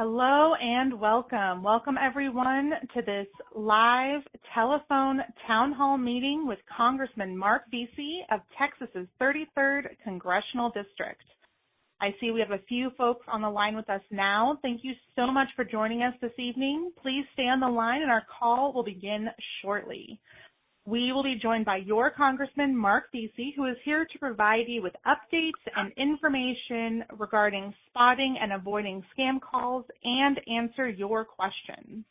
Hello and welcome. Welcome everyone to this live telephone town hall meeting with Congressman Marc Veasey of Texas's 33rd Congressional District. I see we have a few folks on the line with us now. Thank you so much for joining us this evening. Please stay on the line and our call will begin shortly. We will be joined by your Congressman Marc Veasey, who is here to provide you with updates and information regarding spotting and avoiding scam calls and answer your questions.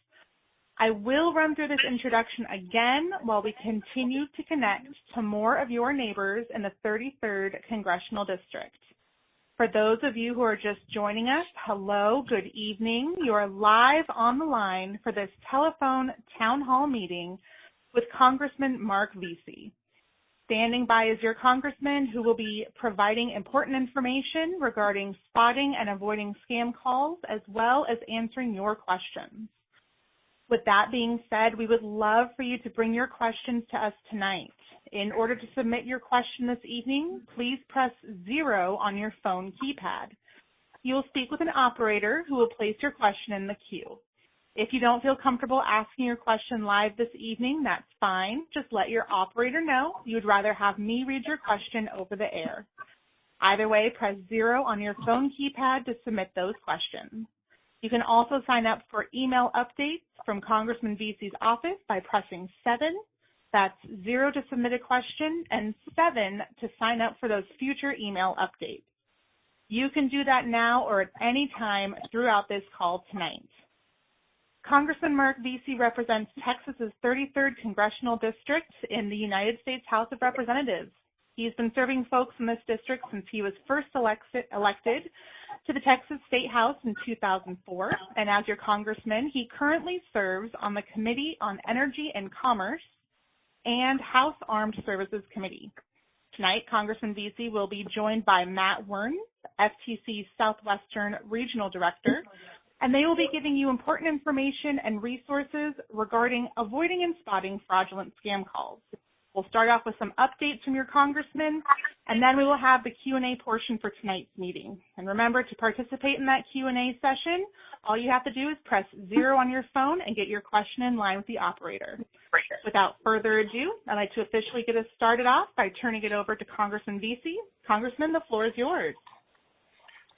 I will run through this introduction again while we continue to connect to more of your neighbors in the 33rd Congressional District. For those of you who are just joining us, hello, good evening. You are live on the line for this telephone town hall meeting with Congressman Marc Veasey. Standing by is your congressman who will be providing important information regarding spotting and avoiding scam calls, as well as answering your questions. With that being said, we would love for you to bring your questions to us tonight. In order to submit your question this evening, please press 0 on your phone keypad. You will speak with an operator who will place your question in the queue. If you don't feel comfortable asking your question live this evening, that's fine. Just let your operator know you would rather have me read your question over the air. Either way, press 0 on your phone keypad to submit those questions. You can also sign up for email updates from Congressman Veasey's office by pressing 7. That's 0 to submit a question and 7 to sign up for those future email updates. You can do that now or at any time throughout this call tonight. Congressman Marc Veasey represents Texas's 33rd Congressional District in the United States House of Representatives. He's been serving folks in this district since he was first elected to the Texas State House in 2004, and as your congressman, he currently serves on the Committee on Energy and Commerce and House Armed Services Committee. Tonight, Congressman Veasey will be joined by Matt Werns, FTC's Southwestern Regional Director, and they will be giving you important information and resources regarding avoiding and spotting fraudulent scam calls. We'll start off with some updates from your congressman, and then we will have the Q&A portion for tonight's meeting. And remember, to participate in that Q&A session, all you have to do is press 0 on your phone and get your question in line with the operator. Without further ado, I'd like to officially get us started off by turning it over to Congressman Veasey. Congressman, the floor is yours.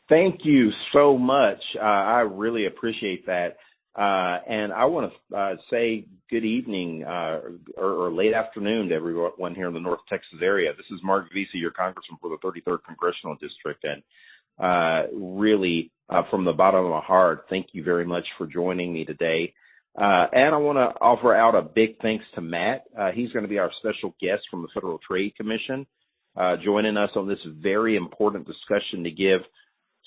Thank you so much. I really appreciate that. And I want to say good evening or late afternoon to everyone here in the North Texas area. This is Marc Veasey, your congressman for the 33rd Congressional District. And really, from the bottom of my heart, thank you very much for joining me today. And I want to offer out a big thanks to Matt. He's going to be our special guest from the Federal Trade Commission, joining us on this very important discussion to give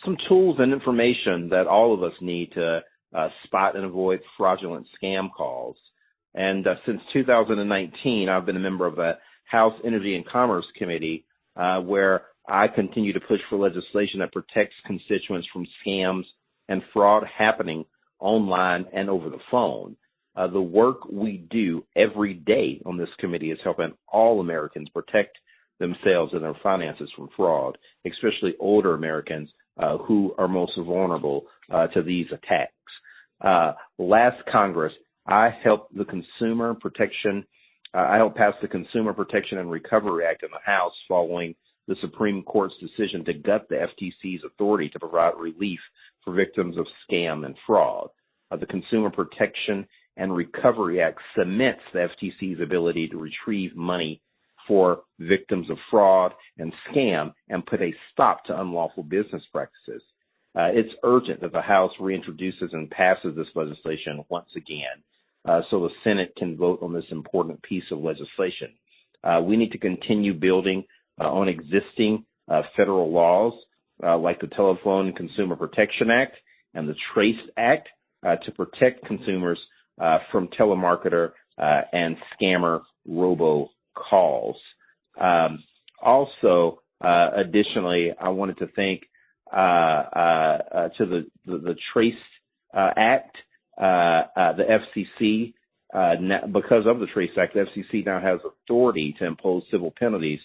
some tools and information that all of us need to spot and avoid fraudulent scam calls. And since 2019, I've been a member of the House Energy and Commerce Committee, where I continue to push for legislation that protects constituents from scams and fraud happening online and over the phone. The work we do every day on this committee is helping all Americans protect themselves and their finances from fraud, especially older Americans who are most vulnerable to these attacks. Last Congress, I helped pass the Consumer Protection and Recovery Act in the House following the Supreme Court's decision to gut the FTC's authority to provide relief for victims of scam and fraud. The Consumer Protection and Recovery Act cements the FTC's ability to retrieve money for victims of fraud and scam and put a stop to unlawful business practices. It's urgent that the House reintroduces and passes this legislation once again so the Senate can vote on this important piece of legislation. We need to continue building on existing federal laws like the Telephone Consumer Protection Act and the Trace Act to protect consumers from telemarketer and scammer robocalls. Additionally, I wanted to thank to the Trace Act, the FCC. Because of the Trace Act, the FCC now has authority to impose civil penalties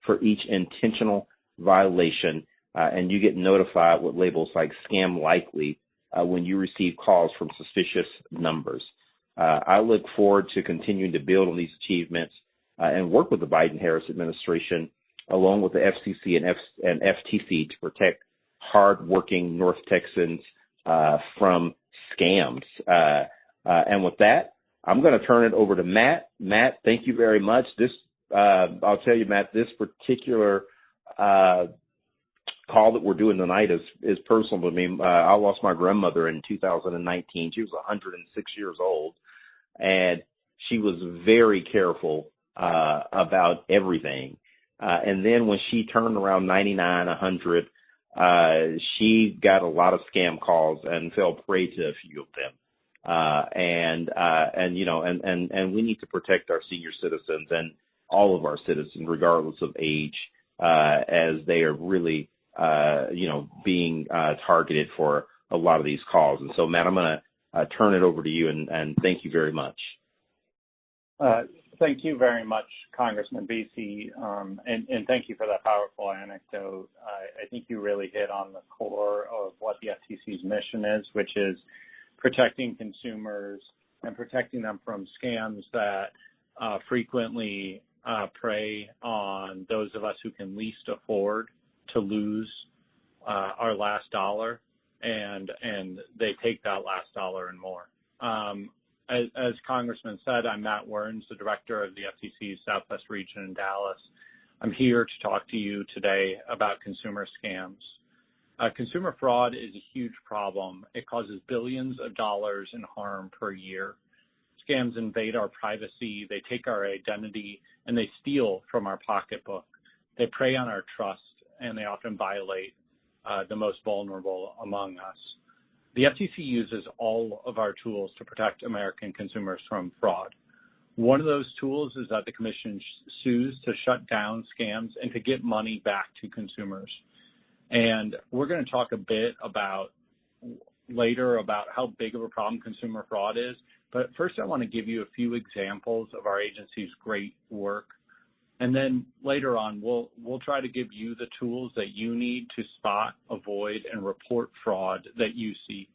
for each intentional violation, and you get notified with labels like scam likely when you receive calls from suspicious numbers. I look forward to continuing to build on these achievements and work with the Biden-Harris administration, along with the FCC and FTC, to protect hardworking North Texans from scams. And with that, I'm going to turn it over to Matt. Matt, thank you very much. I'll tell you, Matt, this particular call that we're doing tonight is personal to me. I lost my grandmother in 2019. She was 106 years old, and she was very careful about everything. And then when she turned around 99, 100, she got a lot of scam calls and fell prey to a few of them. And we need to protect our senior citizens and all of our citizens, regardless of age, as they are really, being targeted for a lot of these calls. And so, Matt, I'm going to turn it over to you, and thank you very much. Thank you very much, Congressman Veasey, and thank you for that powerful anecdote. I think you really hit on the core of what the FTC's mission is, which is protecting consumers and protecting them from scams that frequently prey on those of us who can least afford to lose our last dollar, and they take that last dollar and more. As Congressman said, I'm Matt Werns, the director of the FTC's Southwest region in Dallas. I'm here to talk to you today about consumer scams. Consumer fraud is a huge problem. It causes billions of dollars in harm per year. Scams invade our privacy, they take our identity, and they steal from our pocketbook. They prey on our trust, and they often violate the most vulnerable among us. The FTC uses all of our tools to protect American consumers from fraud. One of those tools is that the Commission sues to shut down scams and to get money back to consumers. And we're going to talk a bit later about how big of a problem consumer fraud is. But first, I want to give you a few examples of our agency's great work. And then later on, we'll try to give you the tools that you need to spot, avoid, and report fraud that you see.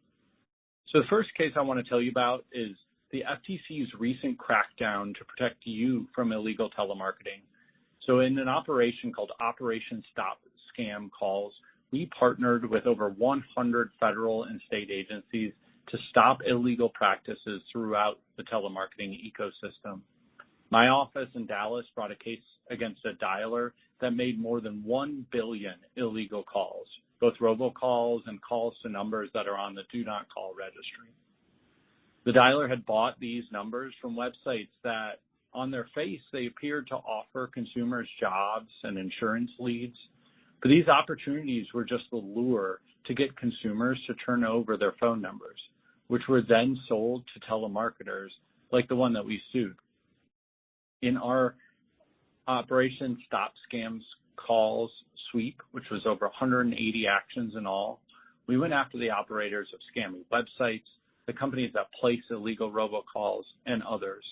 So the first case I want to tell you about is the FTC's recent crackdown to protect you from illegal telemarketing. So in an operation called Operation Stop Scam Calls, we partnered with over 100 federal and state agencies to stop illegal practices throughout the telemarketing ecosystem. My office in Dallas brought a case against a dialer that made more than 1 billion illegal calls, both robocalls and calls to numbers that are on the Do Not Call registry. The dialer had bought these numbers from websites that, on their face, they appeared to offer consumers jobs and insurance leads. But these opportunities were just the lure to get consumers to turn over their phone numbers, which were then sold to telemarketers like the one that we sued. In our Operation Stop Scams Calls sweep, which was over 180 actions in all, we went after the operators of scammy websites, the companies that place illegal robocalls, and others.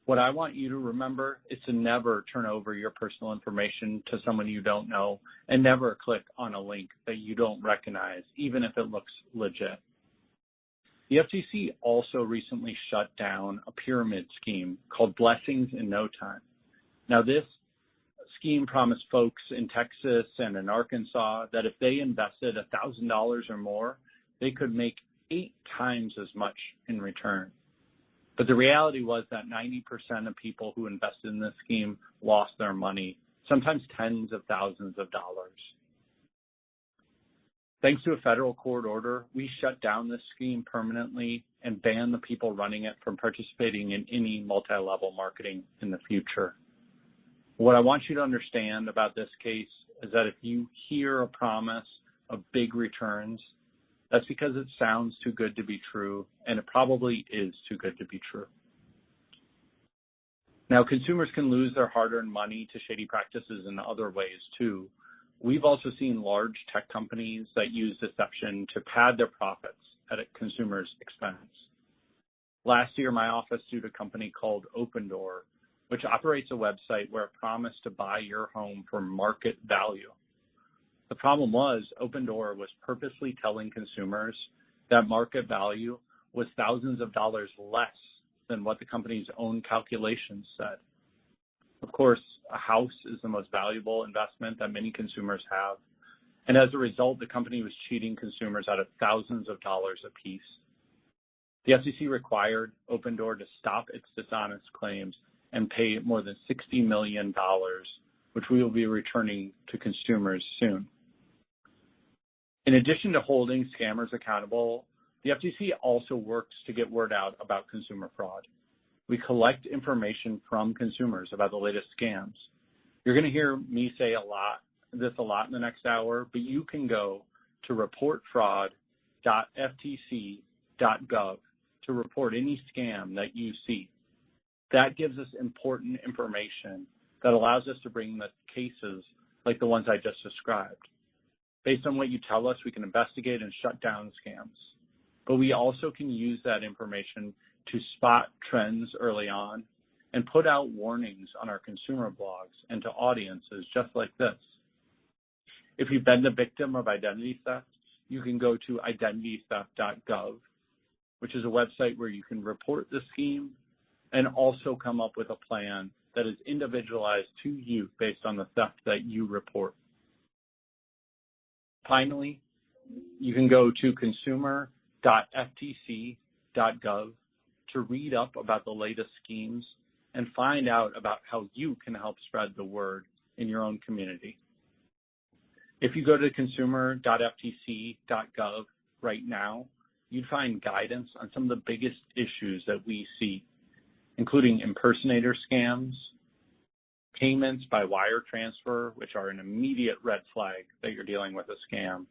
What I want you to remember is to never turn over your personal information to someone you don't know, and never click on a link that you don't recognize, even if it looks legit. The FTC also recently shut down a pyramid scheme called Blessings in No Time. Now, this scheme promised folks in Texas and in Arkansas that if they invested $1,000 or more, they could make 8 times as much in return. But the reality was that 90% of people who invested in this scheme lost their money, sometimes tens of thousands of dollars. Thanks to a federal court order, we shut down this scheme permanently and banned the people running it from participating in any multi-level marketing in the future. What I want you to understand about this case is that if you hear a promise of big returns, that's because it sounds too good to be true, and it probably is too good to be true. Now, consumers can lose their hard-earned money to shady practices in other ways, too. We've also seen large tech companies that use deception to pad their profits at a consumer's expense. Last year, my office sued a company called Open Door, which operates a website where it promised to buy your home for market value. The problem was Opendoor was purposely telling consumers that market value was thousands of dollars less than what the company's own calculations said. Of course, a house is the most valuable investment that many consumers have, and as a result, the company was cheating consumers out of thousands of dollars apiece. The FTC required Opendoor to stop its dishonest claims and pay more than $60 million, which we will be returning to consumers soon. In addition to holding scammers accountable, the FTC also works to get word out about consumer fraud. We collect information from consumers about the latest scams. You're going to hear me say a lot in the next hour, but you can go to reportfraud.ftc.gov to report any scam that you see. That gives us important information that allows us to bring the cases like the ones I just described. Based on what you tell us, we can investigate and shut down scams. But we also can use that information to spot trends early on and put out warnings on our consumer blogs and to audiences just like this. If you've been the victim of identity theft, you can go to identitytheft.gov, which is a website where you can report the scheme and also come up with a plan that is individualized to you based on the theft that you report. Finally, you can go to consumer.ftc.gov to read up about the latest schemes and find out about how you can help spread the word in your own community. If you go to consumer.ftc.gov right now, you'd find guidance on some of the biggest issues that we see, including impersonator scams, payments by wire transfer, which are an immediate red flag that you're dealing with a scam,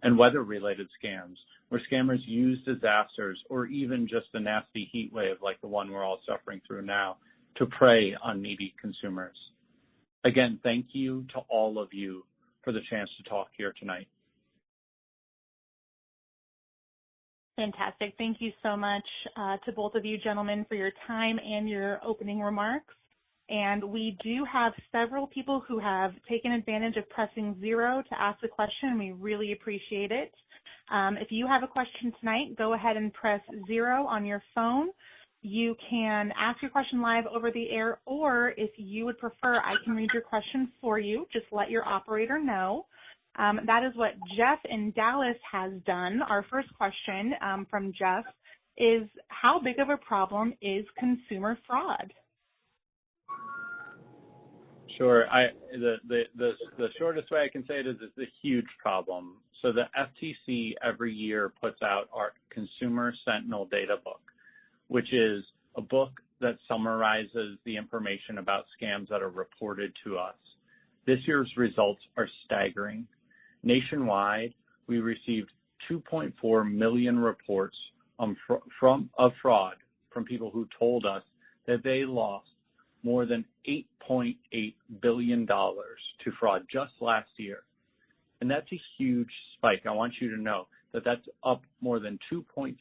and weather-related scams, where scammers use disasters or even just a nasty heat wave like the one we're all suffering through now to prey on needy consumers. Again, thank you to all of you for the chance to talk here tonight. Fantastic. Thank you so much to both of you gentlemen for your time and your opening remarks. And we do have several people who have taken advantage of pressing 0 to ask a question. We really appreciate it. If you have a question tonight, go ahead and press 0 on your phone. You can ask your question live over the air, or if you would prefer, I can read your question for you. Just let your operator know. That is what Jeff in Dallas has done. Our first question from Jeff is, how big of a problem is consumer fraud? Sure. The shortest way I can say it is it's a huge problem. So the FTC every year puts out our Consumer Sentinel Data Book, which is a book that summarizes the information about scams that are reported to us. This year's results are staggering. Nationwide, we received 2.4 million reports of fraud from people who told us that they lost more than $8.8 billion to fraud just last year. And that's a huge spike. I want you to know that that's up more than $2.6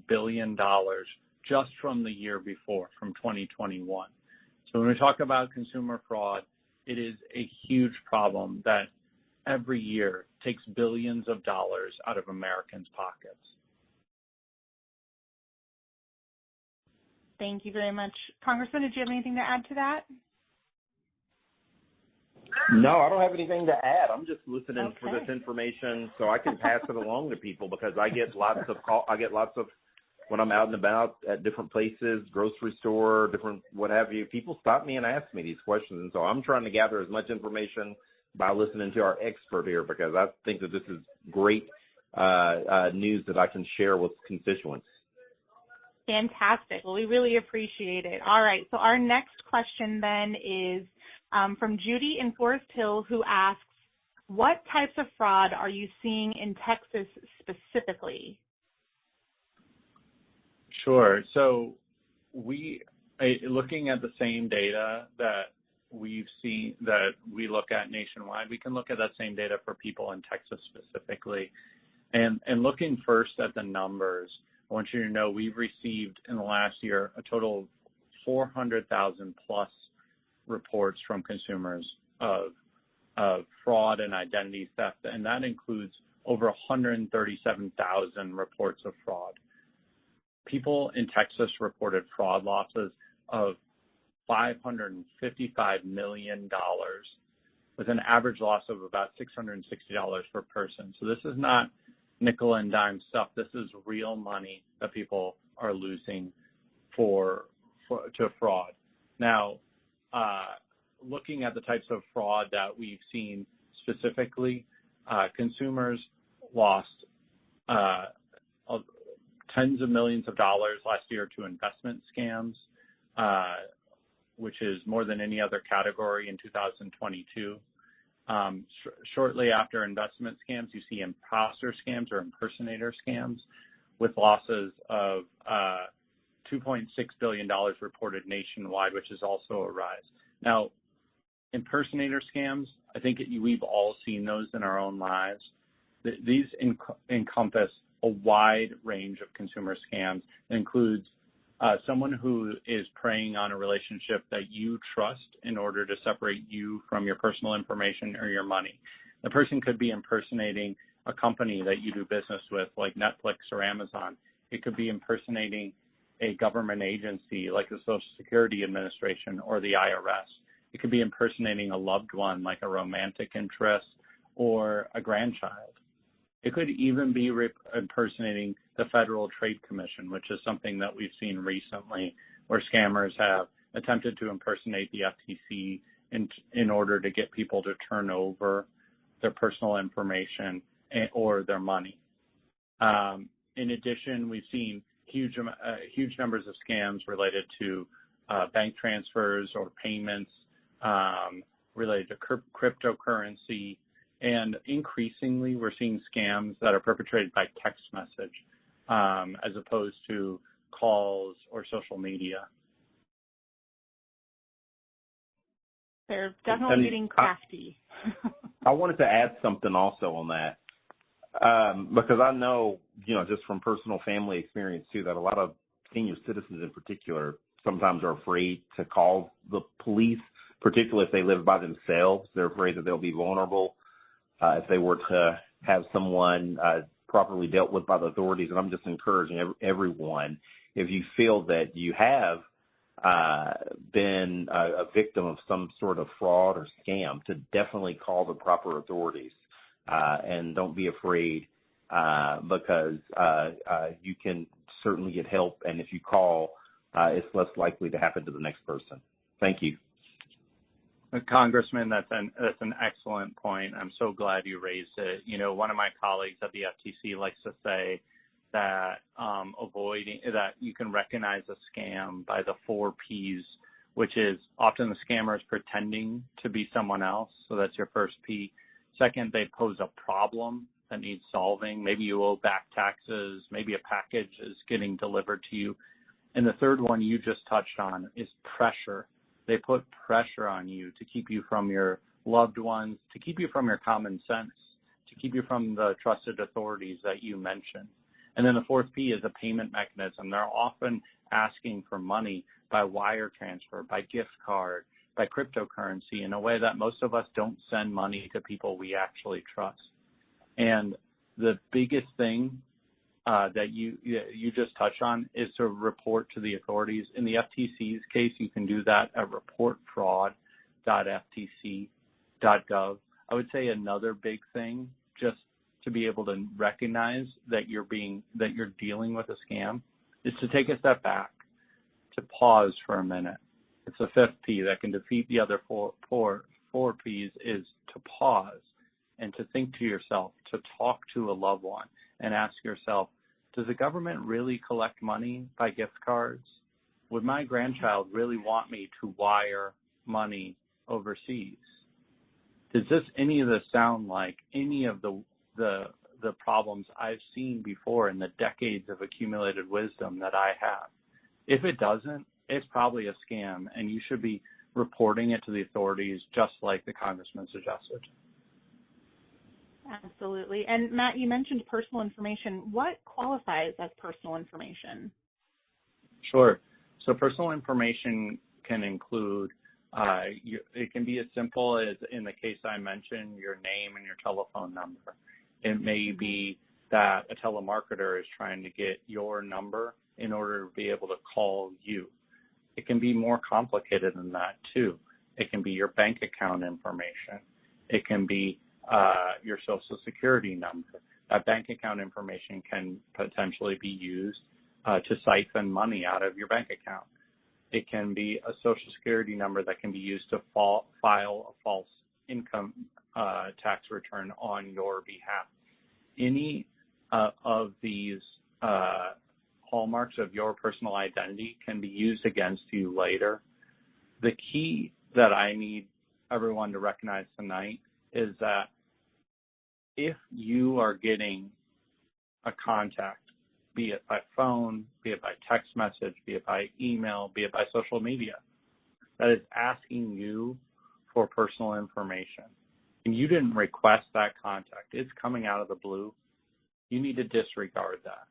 billion just from the year before, from 2021. So when we talk about consumer fraud, it is a huge problem that every year takes billions of dollars out of Americans' pockets. Thank you very much. Congressman, did you have anything to add to that? No, I don't have anything to add. I'm just listening for this information so I can pass it along to people, because I get lots of when I'm out and about at different places, grocery store, different what have you, people stop me and ask me these questions. And so I'm trying to gather as much information by listening to our expert here, because I think that this is great news that I can share with constituents. Fantastic. Well, we really appreciate it. All right. So our next question then is from Judy in Forest Hill, who asks, what types of fraud are you seeing in Texas specifically? Sure. So looking at the same data that we've seen, that we look at nationwide, we can look at that same data for people in Texas specifically. And looking first at the numbers, I want you to know we've received in the last year a total of 400,000 plus reports from consumers of of fraud and identity theft, and that includes over 137,000 reports of fraud. People in Texas reported fraud losses of $555 million, with an average loss of about $660 per person. So this is not nickel and dime stuff. This is real money that people are losing to fraud. Now, looking at the types of fraud that we've seen specifically, consumers lost tens of millions of dollars last year to investment scams, which is more than any other category in 2022. Shortly after investment scams, you see imposter scams or impersonator scams with losses of $2.6 billion reported nationwide, which is also a rise. Now, impersonator scams, I think we've all seen those in our own lives. These encompass a wide range of consumer scams. It includes someone who is preying on a relationship that you trust in order to separate you from your personal information or your money. The person could be impersonating a company that you do business with, like Netflix or Amazon. It could be impersonating a government agency like the Social Security Administration or the IRS. It could be impersonating a loved one like a romantic interest or a grandchild. It could even be impersonating the Federal Trade Commission, which is something that we've seen recently where scammers have attempted to impersonate the FTC in order to get people to turn over their personal information or their money. In addition, we've seen huge numbers of scams related to bank transfers or payments related to cryptocurrency. And increasingly, we're seeing scams that are perpetrated by text message as opposed to calls or social media. They're definitely getting crafty. I wanted to add something also on that because I know, just from personal family experience too, that a lot of senior citizens in particular sometimes are afraid to call the police, particularly if they live by themselves. They're afraid that they'll be vulnerable if they were to have someone properly dealt with by the authorities. And I'm just encouraging everyone, if you feel that you have been a victim of some sort of fraud or scam, to definitely call the proper authorities and don't be afraid because you can certainly get help. And if you call, it's less likely to happen to the next person. Thank you. Congressman, that's an excellent point. I'm so glad you raised it. One of my colleagues at the FTC likes to say that that you can recognize a scam by the 4 Ps, which is often the scammer is pretending to be someone else. So that's your first P. Second, they pose a problem that needs solving. Maybe you owe back taxes. Maybe a package is getting delivered to you. And the third one you just touched on is pressure. They put pressure on you to keep you from your loved ones, to keep you from your common sense, to keep you from the trusted authorities that you mentioned. And then the fourth P is a payment mechanism. They're often asking for money by wire transfer, by gift card, by cryptocurrency in a way that most of us don't send money to people we actually trust. And the biggest thing that you just touched on is to report to the authorities. In the FTC's case, you can do that at reportfraud.ftc.gov. I would say another big thing, just to be able to recognize that you're dealing with a scam, is to take a step back, to pause for a minute. It's the fifth P that can defeat the other four Ps, is to pause and to think to yourself, to talk to a loved one and ask yourself, does the government really collect money by gift cards? Would my grandchild really want me to wire money overseas? Does any of this sound like any of the problems I've seen before in the decades of accumulated wisdom that I have? If it doesn't, it's probably a scam, and you should be reporting it to the authorities just like the Congressman suggested. Absolutely. And Matt, you mentioned personal information. What qualifies as personal information? Sure. So personal information can include It can be as simple as, in the case I mentioned, your name and your telephone number. It may be that a telemarketer is trying to get your number in order to be able to call you. It can be more complicated than that too. It can be your bank account information. It can be your social security number. That bank account information can potentially be used to siphon money out of your bank account. It can be a social security number that can be used to file a false income tax return on your behalf. Any of these hallmarks of your personal identity can be used against you later. The key that I need everyone to recognize tonight is that if you are getting a contact, be it by phone, be it by text message, be it by email, be it by social media, that is asking you for personal information, and you didn't request that contact, it's coming out of the blue, you need to disregard that.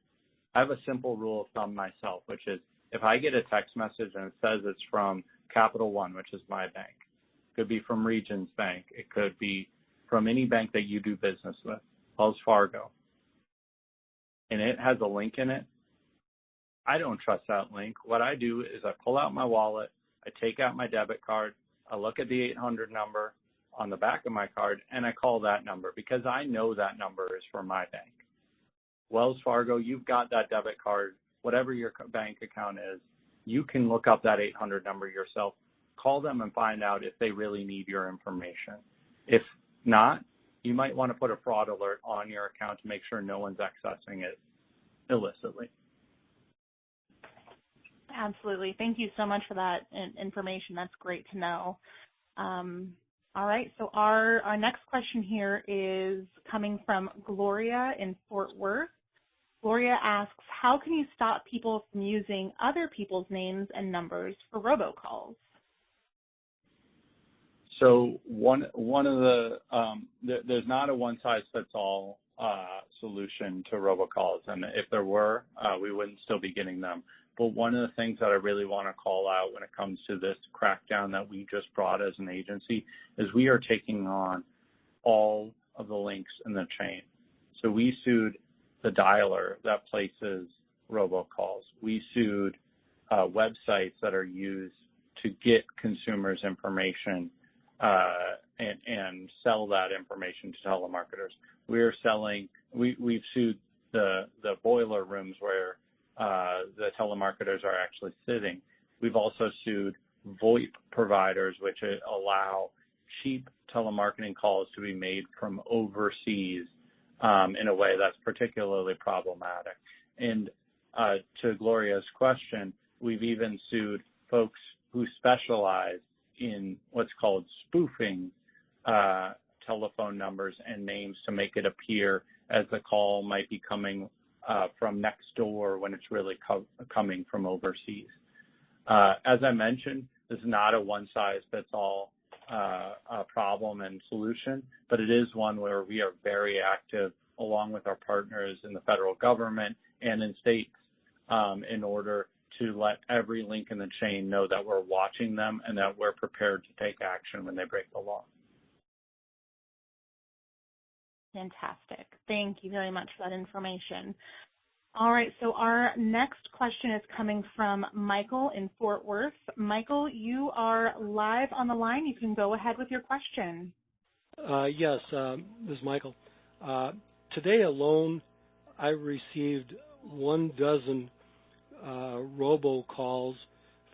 I have a simple rule of thumb myself, which is if I get a text message and it says it's from Capital One, which is my bank, it could be from Regions Bank, it could be from any bank that you do business with, Wells Fargo, and it has a link in it, I don't trust that link. What I do is I pull out my wallet, I take out my debit card, I look at the 800 number on the back of my card, and I call that number because I know that number is from my bank. Wells Fargo, you've got that debit card, whatever your bank account is, you can look up that 800 number yourself, call them and find out if they really need your information. If not, you might want to put a fraud alert on your account to make sure no one's accessing it illicitly. Absolutely. Thank you so much for that information. That's great to know. All right, so our next question here is coming from Gloria in Fort Worth. Gloria asks, how can you stop people from using other people's names and numbers for robocalls? So one of the there's not a one-size-fits-all solution to robocalls, and if there were, we wouldn't still be getting them. But one of the things that I really want to call out when it comes to this crackdown that we just brought as an agency is we are taking on all of the links in the chain. So we sued the dialer that places robocalls. We sued websites that are used to get consumers' information and sell that information to telemarketers. We've sued the boiler rooms where the telemarketers are actually sitting. We've also sued VoIP providers, which allow cheap telemarketing calls to be made from overseas in a way that's particularly problematic. And to Gloria's question, we've even sued folks who specialize in what's called spoofing telephone numbers and names to make it appear as the call might be coming from next door when it's really coming from overseas. As I mentioned, this is not a one-size-fits-all problem and solution, but it is one where we are very active along with our partners in the federal government and in states in order to let every link in the chain know that we're watching them and that we're prepared to take action when they break the law. Fantastic. Thank you very much for that information. All right, so our next question is coming from Michael in Fort Worth. Michael, you are live on the line. You can go ahead with your question. Yes, this is Michael. Today alone, I received 12 robocalls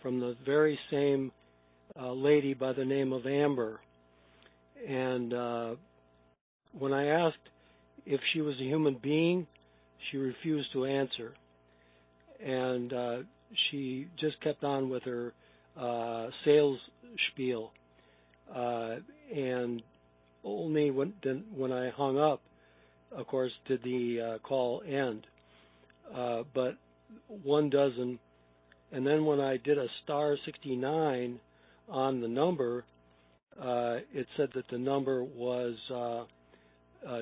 from the very same lady by the name of Amber. And when I asked if she was a human being, she refused to answer. And she just kept on with her sales spiel. And only when I hung up, of course, did the call end. But 12, and then when I did a *69 on the number, it said that the number was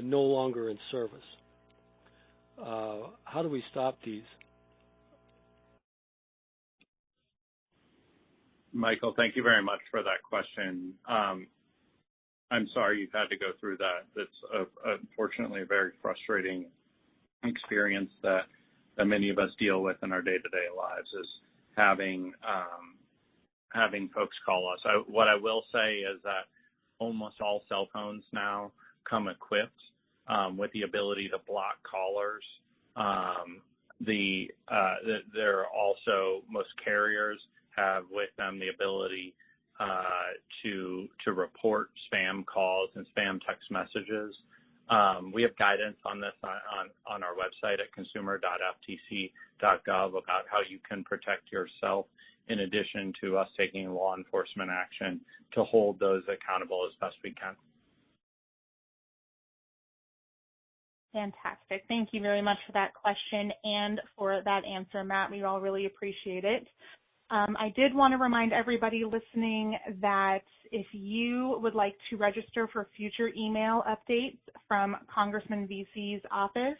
no longer in service. How do we stop these? Michael, thank you very much for that question. I'm sorry you've had to go through that. It's unfortunately a very frustrating experience that many of us deal with in our day-to-day lives, is having folks call us. What I will say is that almost all cell phones now come equipped with the ability to block callers. There are also, most carriers have with them the ability to report spam calls and spam text messages. We have guidance on this on our website at consumer.ftc.gov about how you can protect yourself, in addition to us taking law enforcement action to hold those accountable as best we can. Fantastic. Thank you very much for that question and for that answer, Matt. We all really appreciate it. I did want to remind everybody listening that if you would like to register for future email updates from Congressman Veasey's office,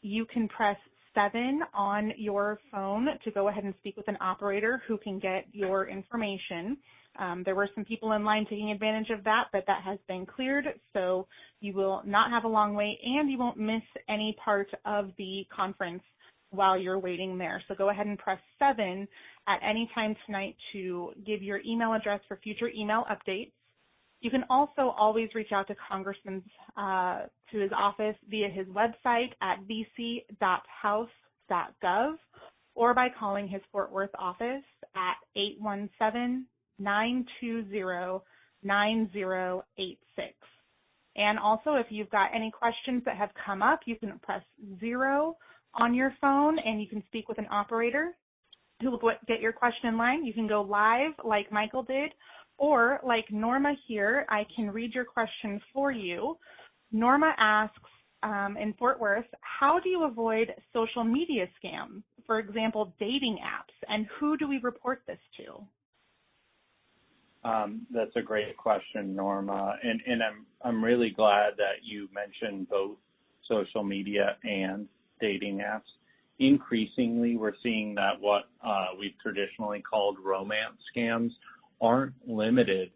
you can press 7 on your phone to go ahead and speak with an operator who can get your information. There were some people in line taking advantage of that, but that has been cleared, so you will not have a long wait and you won't miss any part of the conference while you're waiting there. So go ahead and press 7 at any time tonight to give your email address for future email updates. You can also always reach out to Congressman's to his office via his website at veasey.house.gov or by calling his Fort Worth office at 817-920-9086. And also, if you've got any questions that have come up, you can press 0 on your phone and you can speak with an operator who will get your question in line. You can go live like Michael did, or like Norma here, I can read your question for you. Norma asks, in Fort Worth, how do you avoid social media scams, for example, dating apps, and who do we report this to? That's a great question, Norma, and I'm really glad that you mentioned both social media and dating apps. Increasingly, we're seeing that what we've traditionally called romance scams aren't limited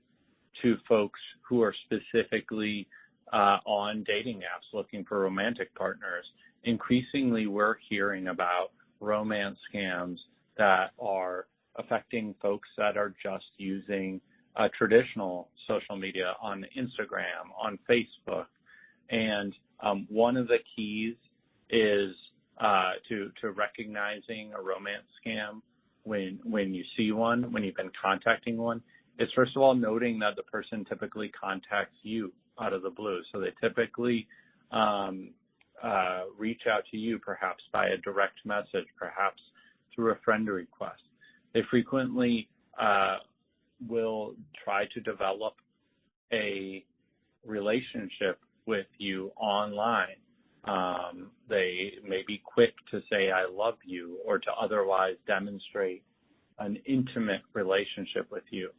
to folks who are specifically on dating apps looking for romantic partners. Increasingly, we're hearing about romance scams that are affecting folks that are just using traditional social media on Instagram, on Facebook. And one of the keys is to recognizing a romance scam when you see one, when you've been contacting one, is first of all noting that the person typically contacts you out of the blue. So they typically reach out to you perhaps by a direct message, perhaps through a friend request. They frequently will try to develop a relationship with you online. They may be quick to say, I love you, or to otherwise demonstrate an intimate relationship with you.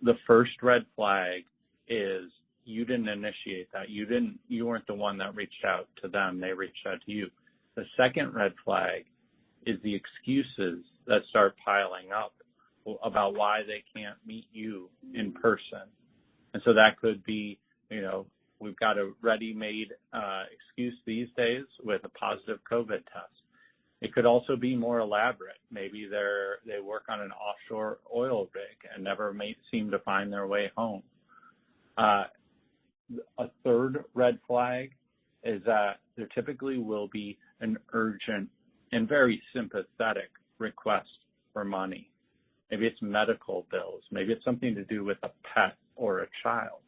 The first red flag is you didn't initiate that. You weren't the one that reached out to them. They reached out to you. The second red flag is the excuses that start piling up about why they can't meet you in person. And so that could be, we've got a ready-made excuse these days with a positive COVID test. It could also be more elaborate. Maybe they work on an offshore oil rig and never seem to find their way home. A third red flag is that there typically will be an urgent and very sympathetic request for money. Maybe it's medical bills. Maybe it's something to do with a pet or a child.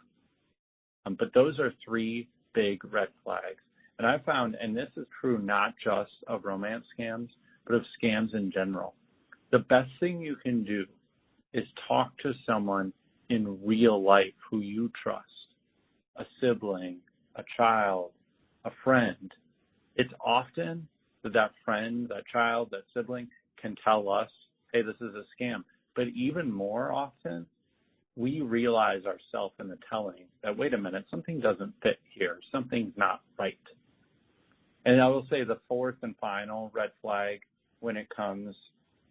But those are three big red flags. And I've found, and this is true not just of romance scams, but of scams in general, the best thing you can do is talk to someone in real life who you trust, a sibling, a child, a friend. It's often that friend, that child, that sibling can tell us, hey, this is a scam. But even more often, we realize ourselves in the telling that, wait a minute, something doesn't fit here. Something's not right. And I will say the fourth and final red flag when it comes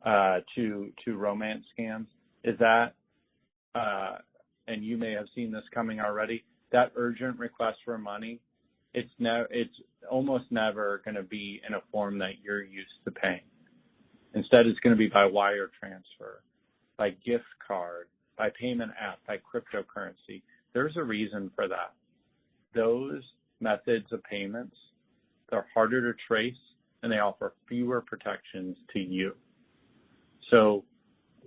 to romance scams is that, and you may have seen this coming already, that urgent request for money, it's almost never going to be in a form that you're used to paying. Instead, it's going to be by wire transfer, by gift card, by payment app, by cryptocurrency. There's a reason for that. Those methods of payments, they're harder to trace, and they offer fewer protections to you. So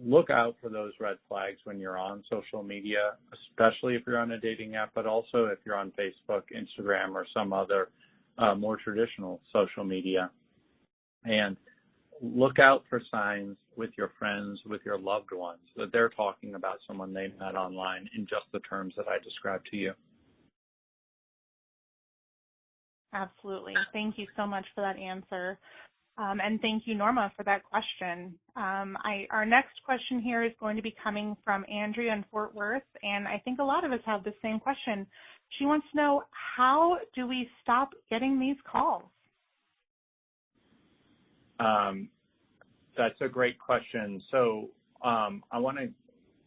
look out for those red flags when you're on social media, especially if you're on a dating app, but also if you're on Facebook, Instagram, or some other more traditional social media. And look out for signs with your friends, with your loved ones, that they're talking about someone they met online in just the terms that I described to you. Absolutely. Thank you so much for that answer. And thank you, Norma, for that question. Our next question here is going to be coming from Andrea in Fort Worth, and I think a lot of us have the same question. She wants to know, how do we stop getting these calls? That's a great question. So I want to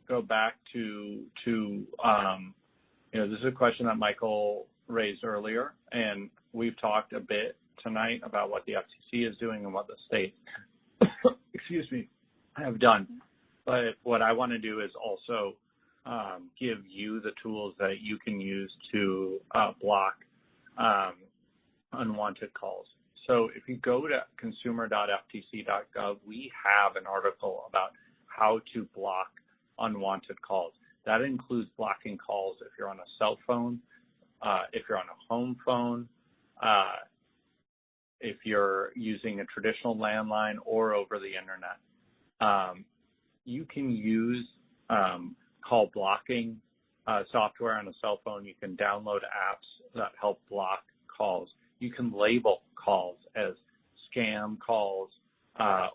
go back to this is a question that Michael raised earlier, and we've talked a bit tonight about what the FCC is doing and what the states, have done. But what I want to do is also give you the tools that you can use to block unwanted calls. So if you go to consumer.ftc.gov, we have an article about how to block unwanted calls. That includes blocking calls if you're on a cell phone, if you're on a home phone, if you're using a traditional landline or over the internet. You can use call blocking software on a cell phone. You can download apps that help block calls. You can label calls as scam calls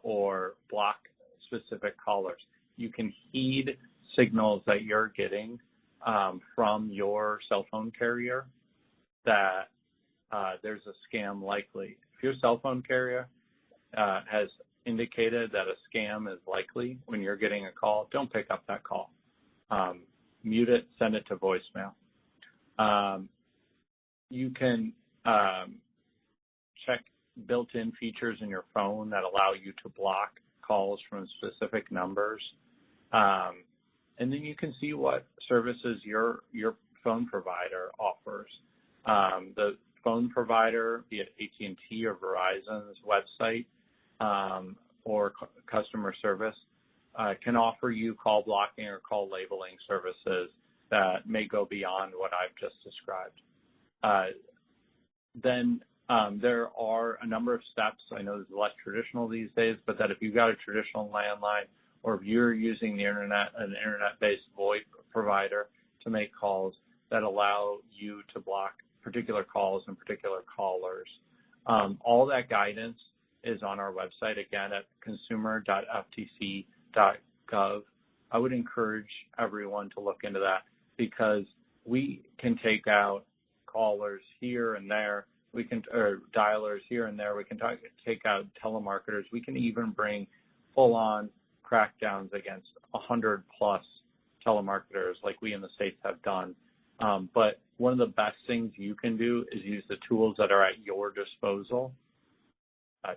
or block specific callers. You can heed signals that you're getting from your cell phone carrier that there's a scam likely. If your cell phone carrier has indicated that a scam is likely when you're getting a call, don't pick up that call. Mute it, send it to voicemail. You can check built-in features in your phone that allow you to block calls from specific numbers. And then you can see what services your phone provider offers. The phone provider, be it AT&T or Verizon's website or customer service, can offer you call blocking or call labeling services that may go beyond what I've just described. Then there are a number of steps. I know it's less traditional these days, but that if you've got a traditional landline or if you're using the internet, an internet-based VoIP provider to make calls that allow you to block particular calls and particular callers. All that guidance is on our website, again, at consumer.ftc.gov. I would encourage everyone to look into that because we can take out callers here and there. We can, or dialers here and there. We can take out telemarketers. We can even bring full-on crackdowns against 100-plus telemarketers like we in the States have done. But one of the best things you can do is use the tools that are at your disposal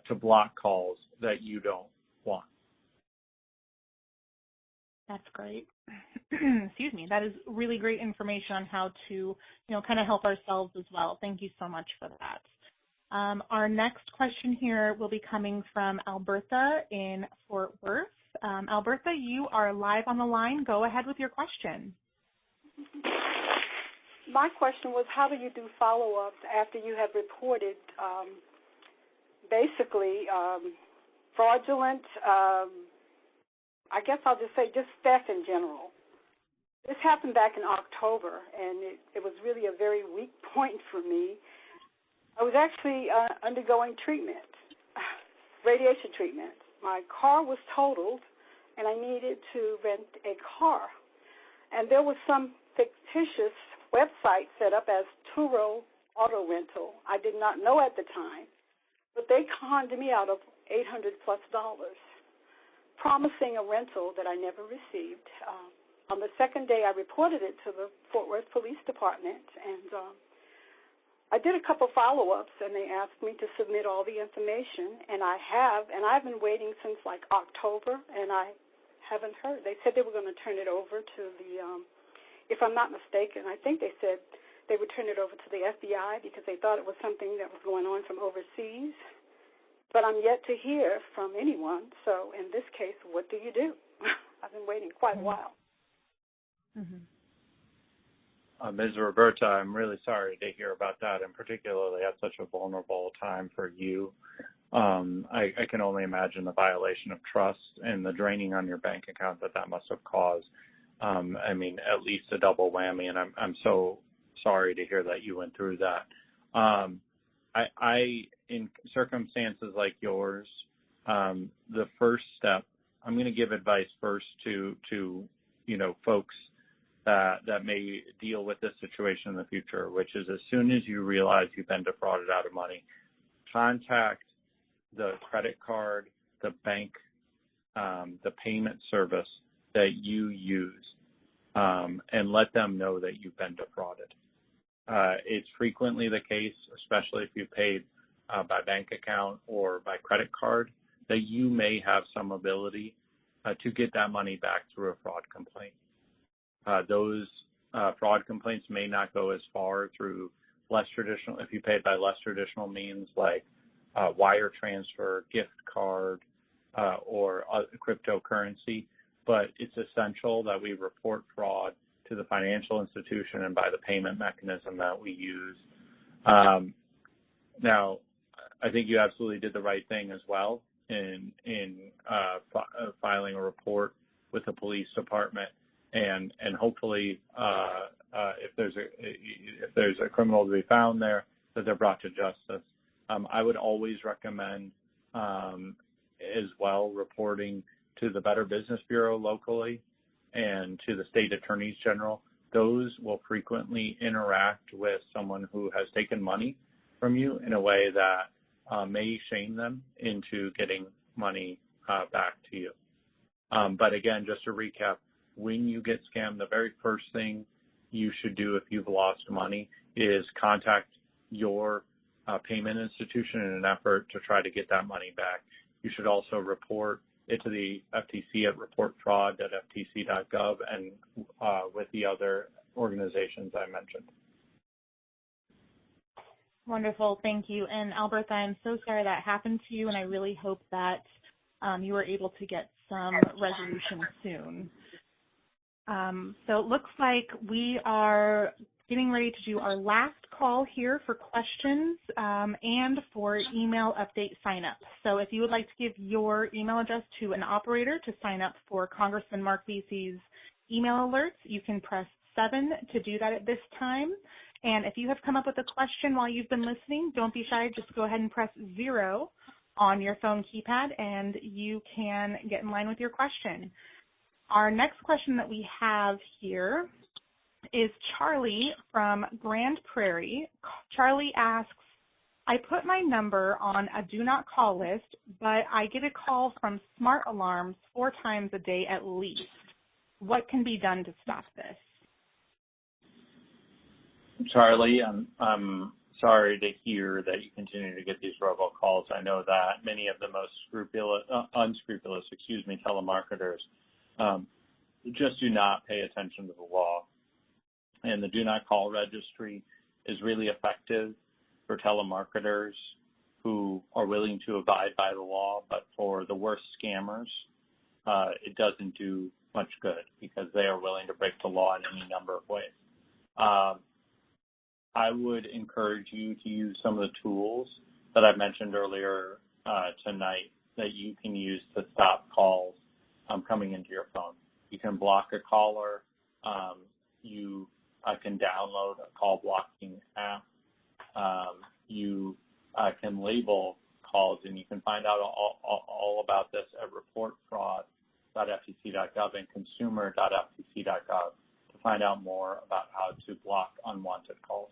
to block calls that you don't want. That's great. Excuse me. That is really great information on how to, kind of help ourselves as well. Thank you so much for that. Our next question here will be coming from Alberta in Fort Worth. Alberta, you are live on the line. Go ahead with your question. My question was, how do you do follow-ups after you have reported basically fraudulent, I guess I'll just say just theft in general? This happened back in October, and it was really a very weak point for me. I was actually undergoing treatment, radiation treatment. My car was totaled, and I needed to rent a car. And there was some fictitious website set up as Turo Auto Rental. I did not know at the time, but they conned me out of $800+. promising a rental that I never received. On the second day, I reported it to the Fort Worth Police Department, and I did a couple follow-ups, and they asked me to submit all the information, and I have, and I've been waiting since like October, and I haven't heard. They said they were going to turn it over to the, if I'm not mistaken, I think they said they would turn it over to the FBI because they thought it was something that was going on from overseas. But I'm yet to hear from anyone, so in this case, what do you do? I've been waiting quite a while. Mm-hmm. Ms. Roberta, I'm really sorry to hear about that, and particularly at such a vulnerable time for you. I can only imagine the violation of trust and the draining on your bank account that must have caused. I mean, at least a double whammy, and I'm so sorry to hear that you went through that. In circumstances like yours, the first step, I'm going to give advice first to folks that may deal with this situation in the future, which is as soon as you realize you've been defrauded out of money, contact the credit card, the bank, the payment service that you use, and let them know that you've been defrauded. It's frequently the case, especially if you paid by bank account or by credit card, that you may have some ability to get that money back through a fraud complaint. Those fraud complaints may not go as far through less traditional, if you paid by less traditional means like wire transfer, gift card, or cryptocurrency, but it's essential that we report fraud to the financial institution and by the payment mechanism that we use. Now, I think you absolutely did the right thing as well in filing a report with the police department, and hopefully if there's a criminal to be found there, that they're brought to justice. I would always recommend as well reporting to the Better Business Bureau locally and to the state attorneys general. Those will frequently interact with someone who has taken money from you in a way that may shame them into getting money back to you. But again, just to recap, when you get scammed, the very first thing you should do if you've lost money is contact your payment institution in an effort to try to get that money back. You should also report it to the FTC at reportfraud.ftc.gov and with the other organizations I mentioned. Wonderful. Thank you. And Alberta, I'm so sorry that happened to you, and I really hope that you were able to get some resolution soon. So it looks like we are getting ready to do our last call here for questions and for email update sign-up. So if you would like to give your email address to an operator to sign up for Congressman Marc Veasey's email alerts, you can press 7 to do that at this time. And if you have come up with a question while you've been listening, don't be shy. Just go ahead and press 0 on your phone keypad, and you can get in line with your question. Our next question that we have here is Charlie from Grand Prairie. Charlie asks, I put my number on a do not call list, but I get a call from smart alarms 4 times a day at least. What can be done to stop this? Charlie, I'm sorry to hear that you continue to get these robocalls. I know that many of the most unscrupulous telemarketers just do not pay attention to the law. And the Do Not Call registry is really effective for telemarketers who are willing to abide by the law, but for the worst scammers, it doesn't do much good because they are willing to break the law in any number of ways. I would encourage you to use some of the tools that I mentioned earlier tonight that you can use to stop calls coming into your phone. You can block a caller. You can download a call blocking app. You can label calls, and you can find out all about this at reportfraud.ftc.gov and consumer.ftc.gov to find out more about how to block unwanted calls.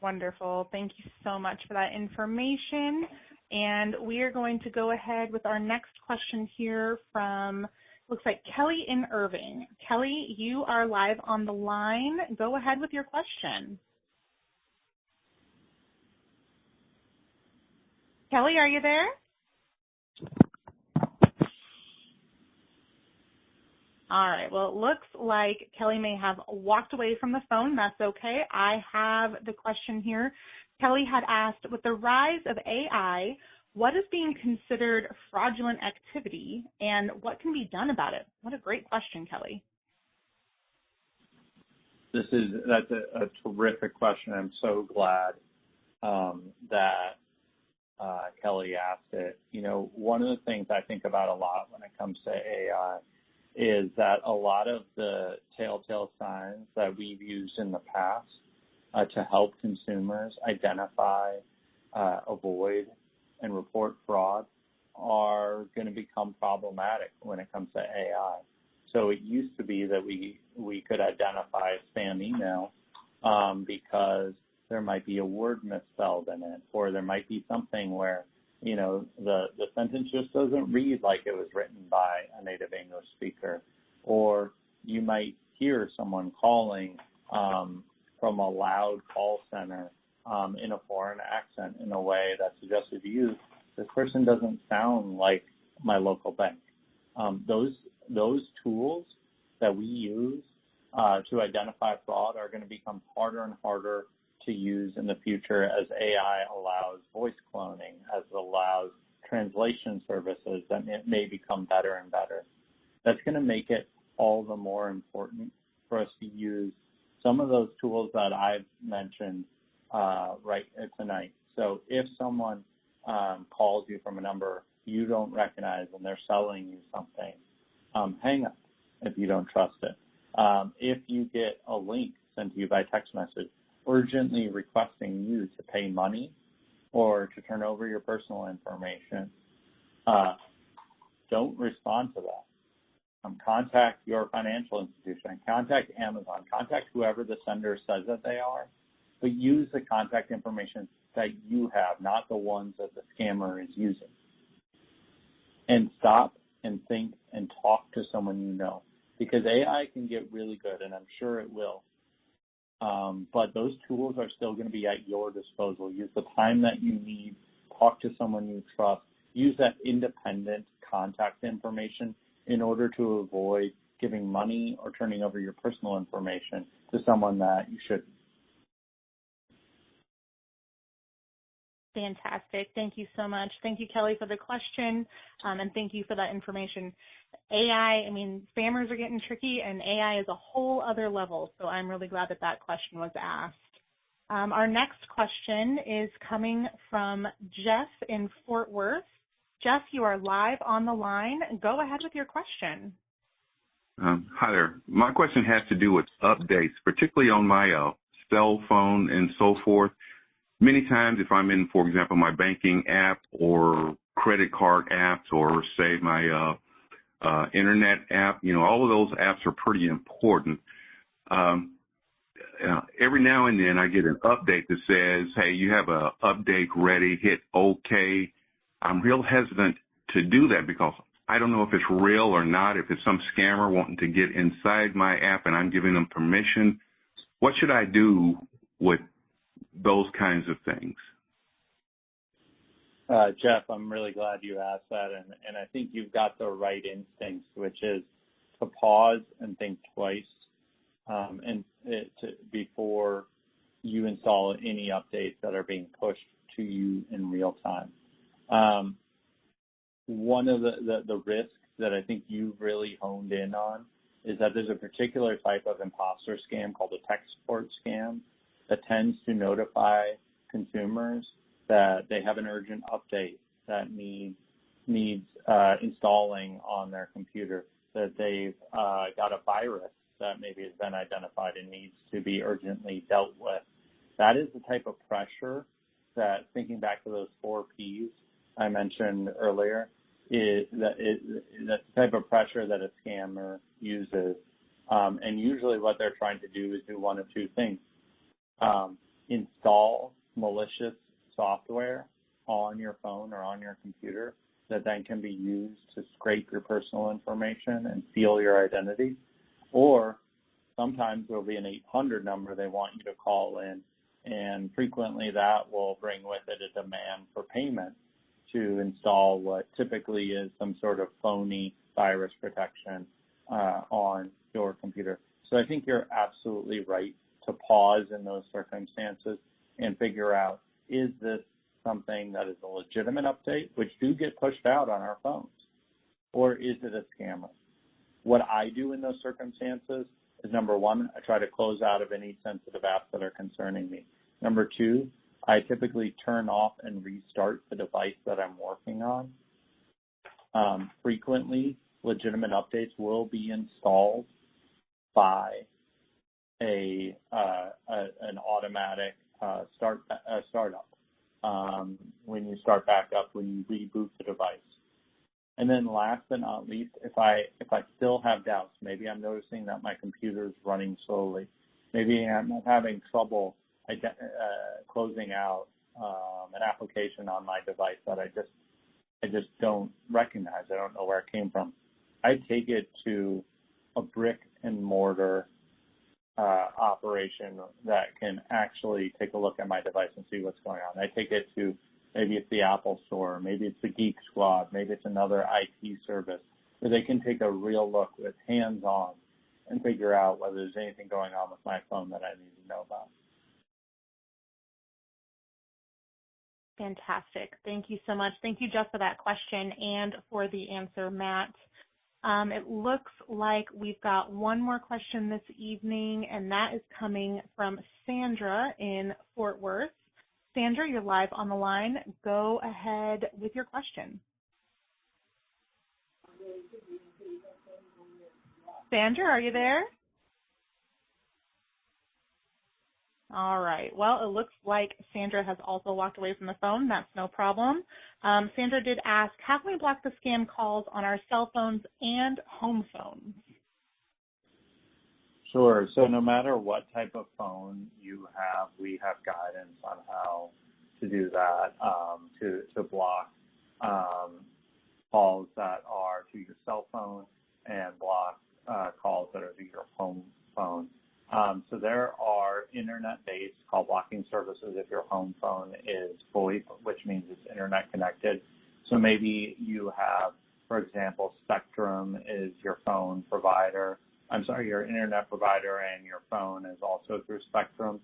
Wonderful. Thank you so much for that information. And we are going to go ahead with our next question here from, looks like Kelly in Irving. Kelly, you are live on the line. Go ahead with your question. Kelly, are you there? All right. Well, it looks like Kelly may have walked away from the phone. That's okay. I have the question here. Kelly had asked, with the rise of AI, what is being considered fraudulent activity and what can be done about it? What a great question, Kelly. That's a terrific question. I'm so glad that Kelly asked it. You know, one of the things I think about a lot when it comes to AI is that a lot of the telltale signs that we've used in the past to help consumers identify, avoid, and report fraud are going to become problematic when it comes to AI. So it used to be that we could identify a spam email because there might be a word misspelled in it, or there might be something where, you know, the sentence just doesn't read like it was written by a native English speaker, or you might hear someone calling from a loud call center in a foreign accent in a way that suggested to you, this person doesn't sound like my local bank. Those tools that we use to identify fraud are going to become harder and harder to use in the future as AI allows voice cloning, as it allows translation services that may become better and better. That's going to make it all the more important for us to use some of those tools that I've mentioned right tonight. So if someone calls you from a number you don't recognize and they're selling you something, hang up if you don't trust it. If you get a link sent to you by text message urgently requesting you to pay money or to turn over your personal information, don't respond to that. Contact your financial institution, contact Amazon, contact whoever the sender says that they are, but use the contact information that you have, not the ones that the scammer is using. And stop and think and talk to someone you know, because AI can get really good, and I'm sure it will. But those tools are still going to be at your disposal. Use the time that you need, talk to someone you trust, use that independent contact information in order to avoid giving money or turning over your personal information to someone that you shouldn't. Fantastic. Thank you so much. Thank you, Kelly, for the question, and thank you for that information. AI, I mean, spammers are getting tricky, and AI is a whole other level, so I'm really glad that that question was asked. Our next question is coming from Jeff in Fort Worth. Jeff, you are live on the line. Go ahead with your question. Hi there. My question has to do with updates, particularly on my cell phone and so forth. Many times if I'm in, for example, my banking app or credit card apps or, say, my internet app, you know, all of those apps are pretty important. Every now and then I get an update that says, hey, you have an update ready, hit OK. I'm real hesitant to do that because I don't know if it's real or not, if it's some scammer wanting to get inside my app and I'm giving them permission. What should I do with those kinds of things? Jeff, I'm really glad you asked that, and I think you've got the right instincts, which is to pause and think twice before you install any updates that are being pushed to you in real time. One of the risks that I think you've really honed in on is that there's a particular type of imposter scam called a tech support scam that tends to notify consumers that they have an urgent update that needs installing on their computer, that they've got a virus that maybe has been identified and needs to be urgently dealt with. That is the type of pressure that, thinking back to those 4 Ps I mentioned earlier, that's the type of pressure that a scammer uses. And usually what they're trying to do is do one of two things. Install malicious software on your phone or on your computer that then can be used to scrape your personal information and steal your identity. Or sometimes there'll be an 800 number they want you to call in, and frequently that will bring with it a demand for payment to install what typically is some sort of phony virus protection on your computer. So I think you're absolutely right to pause in those circumstances and figure out, is this something that is a legitimate update, which do get pushed out on our phones, or is it a scammer? What I do in those circumstances is, number one, I try to close out of any sensitive apps that are concerning me. Number two, I typically turn off and restart the device that I'm working on. Frequently, legitimate updates will be installed by an automatic startup when you start back up, when you reboot the device. And then last but not least, if I still have doubts, maybe I'm noticing that my computer is running slowly, maybe I'm having trouble closing out an application on my device that I just don't recognize. I don't know where it came from. I take it to a brick and mortar operation that can actually take a look at my device and see what's going on. I take it to, maybe it's the Apple Store, maybe it's the Geek Squad, maybe it's another IT service, where they can take a real look with hands-on and figure out whether there's anything going on with my phone that I need to know about. Fantastic. Thank you so much. Thank you, Jeff, for that question and for the answer, Matt. It looks like we've got one more question this evening, and that is coming from Sandra in Fort Worth. Sandra, you're live on the line. Go ahead with your question. Sandra, are you there? All right. Well, it looks like Sandra has also walked away from the phone. That's no problem. Sandra did ask, how can we block the scam calls on our cell phones and home phones? Sure. So no matter what type of phone you have, we have guidance on how to do that, to block calls that are to your cell phone and block calls that are to your home phone. So there are internet-based call blocking services if your home phone is VoIP, which means it's internet connected. So maybe you have, for example, Spectrum is your phone provider. Your internet provider, and your phone is also through Spectrum.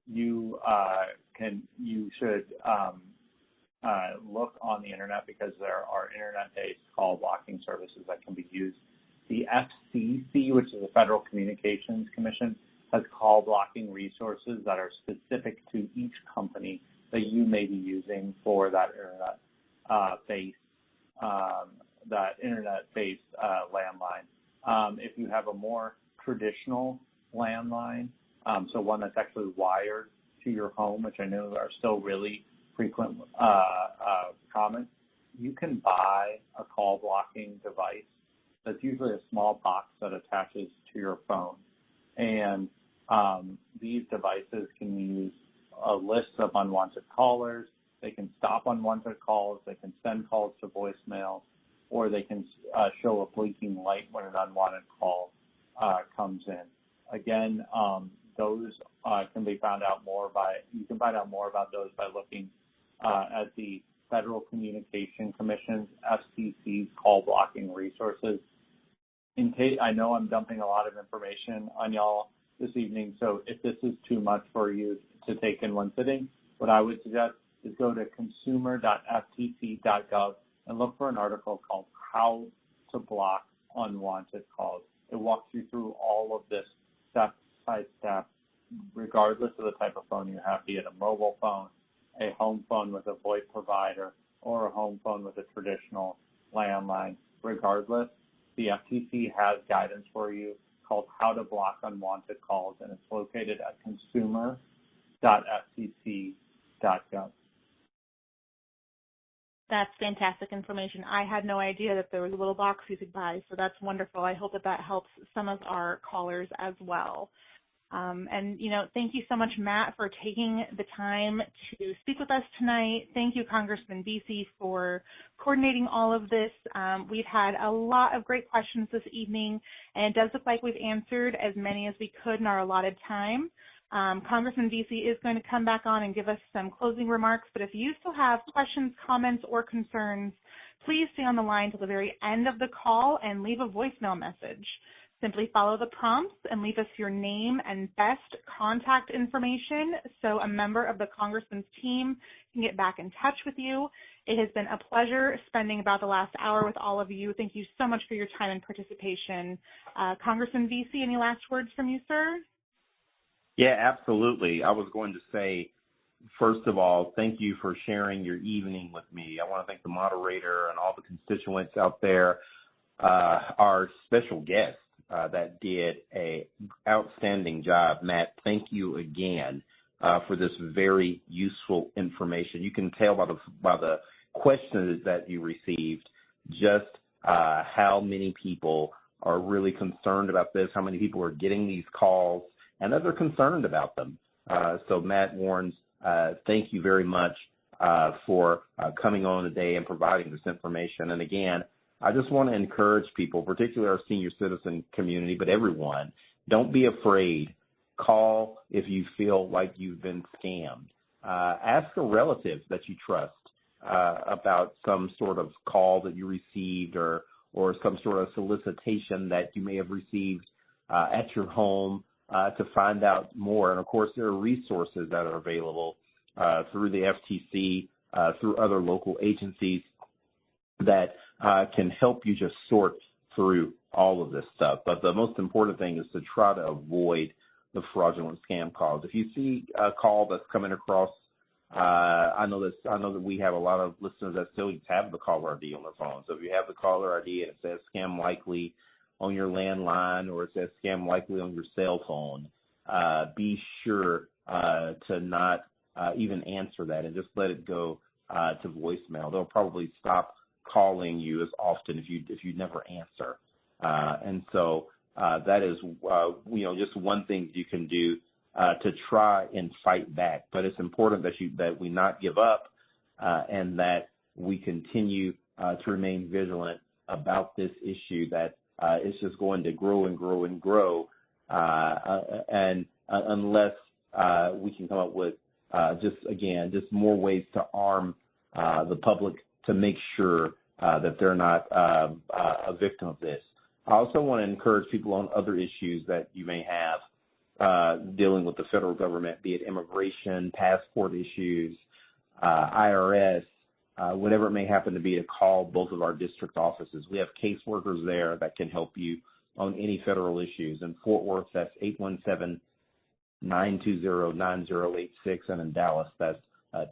You should look on the internet, because there are internet-based call blocking services that can be used. The FCC, which is the Federal Communications Commission, has call blocking resources that are specific to each company that you may be using for that internet-based landline. If you have a more traditional landline, so one that's actually wired to your home, which I know are still really frequent, common, you can buy a call blocking device that's usually a small box that attaches to your phone. And these devices can use a list of unwanted callers. They can stop unwanted calls. They can send calls to voicemail, or they can show a blinking light when an unwanted call comes in. Again, those can be found out more you can find out more about those by looking at the Federal Communications Commission's, FCC's call blocking resources. In case, I know I'm dumping a lot of information on y'all this evening, so if this is too much for you to take in one sitting, what I would suggest is go to consumer.ftc.gov and look for an article called How to Block Unwanted Calls. It walks you through all of this step by step, regardless of the type of phone you have, be it a mobile phone, a home phone with a VoIP provider, or a home phone with a traditional landline. Regardless, the FTC has guidance for you called How to Block Unwanted Calls, and it's located at consumer.ftc.gov. That's fantastic information. I had no idea that there was a little box you could buy, so that's wonderful. I hope that helps some of our callers as well. And, thank you so much, Matt, for taking the time to speak with us tonight. Thank you, Congressman Veasey, for coordinating all of this. We've had a lot of great questions this evening, and it does look like we've answered as many as we could in our allotted time. Congressman Veasey is going to come back on and give us some closing remarks, but if you still have questions, comments, or concerns, please stay on the line till the very end of the call and leave a voicemail message. Simply follow the prompts and leave us your name and best contact information so a member of the Congressman's team can get back in touch with you. It has been a pleasure spending about the last hour with all of you. Thank you so much for your time and participation. Congressman Veasey, any last words from you, sir? Yeah, absolutely. I was going to say, first of all, thank you for sharing your evening with me. I want to thank the moderator and all the constituents out there, our special guest that did a outstanding job. Matt, thank you again for this very useful information. You can tell by the questions that you received just how many people are really concerned about this, how many people are getting these calls, and that they're concerned about them. So Matt Warrens, thank you very much for coming on today and providing this information. And again, I just want to encourage people, particularly our senior citizen community, but everyone, don't be afraid. Call if you feel like you've been scammed. Ask a relative that you trust about some sort of call that you received or some sort of solicitation that you may have received at your home to find out more. And, of course, there are resources that are available through the FTC, through other local agencies that can help you just sort through all of this stuff. But the most important thing is to try to avoid the fraudulent scam calls. If you see a call that's coming across, I know that we have a lot of listeners that still have the caller ID on their phone. So if you have the caller ID and it says scam likely on your landline or it says scam likely on your cell phone, be sure to not even answer that and just let it go to voicemail. They'll probably stop calling you as often if you never answer. And so that is, just one thing you can do to try and fight back. But it's important that we not give up and that we continue to remain vigilant about this issue that is just going to grow and grow and grow. And unless we can come up with just more ways to arm the public to make sure that they're not a victim of this. I also want to encourage people on other issues that you may have dealing with the federal government, be it immigration, passport issues, IRS, whatever it may happen to be, to call both of our district offices. We have caseworkers there that can help you on any federal issues. In Fort Worth, that's 817-920-9086, and in Dallas, that's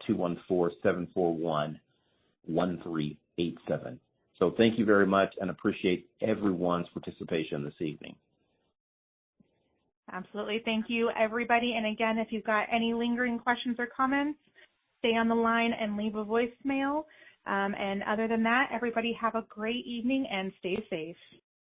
214-741-1387. So thank you very much and appreciate everyone's participation this evening. Absolutely. Thank you, everybody. And again, if you've got any lingering questions or comments, stay on the line and leave a voicemail. And other than that, everybody have a great evening and stay safe.